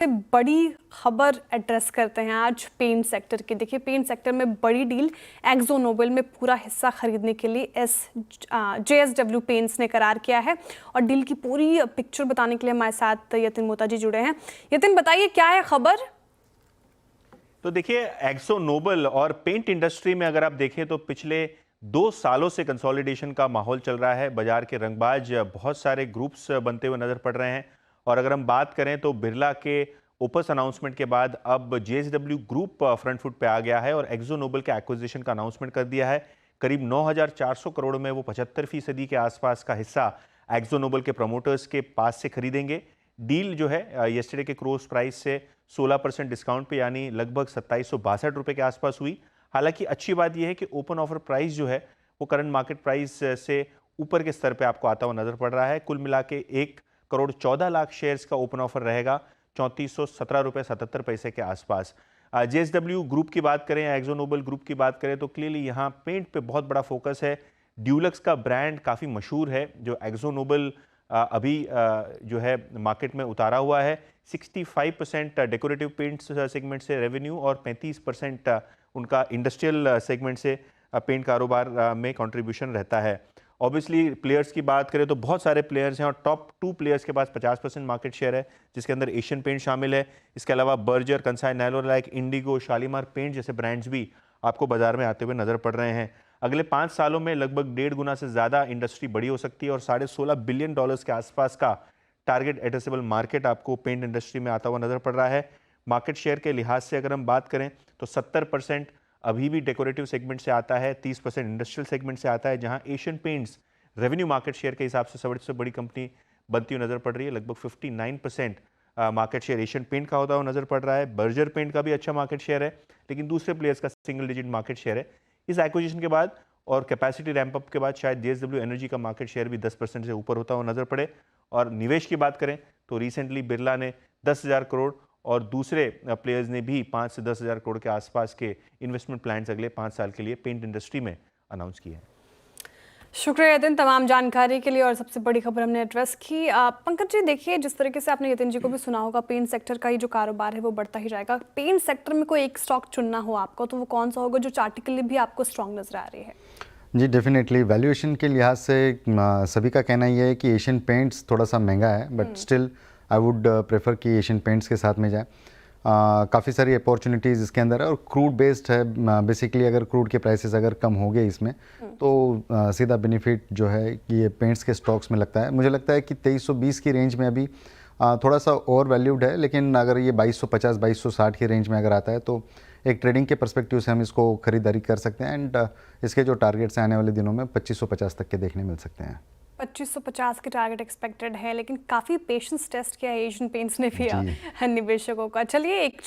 बड़ी खबर एड्रेस करते हैं आज पेंट सेक्टर की। देखिए, पेंट सेक्टर में बड़ी डील एक्जो नोबेल में पूरा हिस्सा खरीदने के लिए JSW पेंट्स ने करार किया है। और डील की पूरी पिक्चर बताने के लिए हमारे साथ यतिन मोता जी जुड़े हैं। यतिन, बताइए क्या है खबर। तो देखिए, एक्जो नोबेल और पेंट इंडस्ट्री में अगर आप देखें तो पिछले 2 सालों से कंसोलिडेशन का माहौल चल रहा है। बाजार के रंगबाज बहुत सारे ग्रुप्स बनते हुए नजर पड़ रहे हैं। और अगर हम बात करें तो बिरला के ओपस अनाउंसमेंट के बाद अब JSW ग्रुप फ्रंट फुट पे आ गया है और एक्जो नोबेल के एक्विजिशन का अनाउंसमेंट कर दिया है। करीब 9,400 करोड़ में वो 75% के आसपास का हिस्सा एक्जो नोबेल के प्रमोटर्स के पास से खरीदेंगे। डील जो है येस्टरडे के क्लोज प्राइस से 16% डिस्काउंट पे यानी लगभग 2762 रुपए के आसपास हुई। हालांकि अच्छी बात यह है कि ओपन ऑफर प्राइस जो है वो करंट मार्केट प्राइस से ऊपर के स्तर पे आपको आता हुआ नजर पड़ रहा है। कुल मिला के 1,14,00,000 शेयर्स का ओपन ऑफर रहेगा 3417 रुपए 77 पैसे के आसपास। JSW ग्रुप की बात करें, एक्जो नोबेल ग्रुप की बात करें तो क्लियरली यहाँ पेंट पे बहुत बड़ा फोकस है। ड्यूलक्स का ब्रांड काफ़ी मशहूर है जो एक्जो नोबेल अभी जो है मार्केट में उतारा हुआ है। 65% डेकोरेटिव पेंट्स सेगमेंट से रेवेन्यू और 35% उनका इंडस्ट्रियल सेगमेंट से पेंट कारोबार में कंट्रीब्यूशन रहता है। ऑब्वियसली प्लेयर्स की बात करें तो बहुत सारे प्लेयर्स हैं और टॉप 2 प्लेयर्स के पास 50% मार्केट शेयर है, जिसके अंदर एशियन पेंट शामिल है। इसके अलावा Berger, Kansai Nerolac, Indigo, Shalimar paint जैसे ब्रांड्स भी आपको बाजार में आते हुए नजर पड़ रहे हैं। अगले 5 सालों में लगभग 1.5 गुना से ज़्यादा इंडस्ट्री बड़ी हो सकती है और $16.5 बिलियन के आसपास का टारगेट एड्रेसेबल मार्केट आपको पेंट इंडस्ट्री में आता हुआ नजर पड़ रहा है। मार्केट शेयर के लिहाज से अगर हम बात करें तो 70% अभी भी डेकोरेटिव सेगमेंट से आता है, 30% इंडस्ट्रियल सेगमेंट से आता है, जहां Asian paints revenue market share के हिसाब से सबसे बड़ी कंपनी बनती हुई नजर पड़ रही है। लगभग 59% मार्केट शेयर एशियन पेंट का होता हुआ नजर पड़ रहा है। बर्जर पेंट का भी अच्छा मार्केट शेयर है, लेकिन दूसरे प्लेयर्स का सिंगल डिजिट मार्केट शेयर है। इस एक्विजिशन के बाद और कैपेसिटी रैंप अप के बाद शायद JSW एनर्जी का मार्केट शेयर भी 10% से ऊपर होता हुआ नजर पड़े। और निवेश की बात करें तो रिसेंटली बिरला ने 10,000 करोड़ और दूसरे प्लेयर्स ने भी 5 से 10,000 करोड़ के आसपास के इन्वेस्टमेंट प्लान्स अगले 5 साल के लिए पेंट इंडस्ट्री में अनाउंस किए हैं। शुक्रिया यतिन तमाम जानकारी के लिए और सबसे बड़ी खबर हमने एड्रेस की। पंकज जी, देखिए जिस तरीके से आपने यतिन जी को भी सुना होगा, पेंट सेक्टर का ही जो कारोबार है वो बढ़ता ही जाएगा। पेंट सेक्टर में कोई एक स्टॉक चुनना हो आपको तो वो कौन सा होगा जो चार्टिकली भी आपको स्ट्रॉन्ग नजर आ रही है? जी डेफिनेटली वैल्यूएशन के लिहाज से सभी का कहना यह है कि एशियन पेंट्स थोड़ा सा महंगा है, but still I would prefer कि एशियन पेंट्स के साथ में जाए। काफ़ी सारी अपॉर्चुनिटीज़ इसके अंदर है और क्रूड बेस्ड है। बेसिकली अगर क्रूड के प्राइसेस अगर कम हो गए इसमें तो सीधा बेनिफिट जो है कि ये पेंट्स के स्टॉक्स में लगता है। मुझे लगता है कि 2320 की रेंज में अभी थोड़ा सा ओवर वैल्यूड है, लेकिन अगर ये 2250 2260 की रेंज में अगर आता है तो एक ट्रेडिंग के पर्सपेक्टिव से हम इसको खरीदारी कर सकते हैं। एंड इसके जो टारगेट्स आने वाले दिनों में 2550 तक के देखने मिल सकते हैं। 2550 के टारगेट एक्सपेक्टेड है, लेकिन काफ़ी पेशेंस टेस्ट किया है एशियन पेंट्स ने भी निवेशकों का। चलिए एक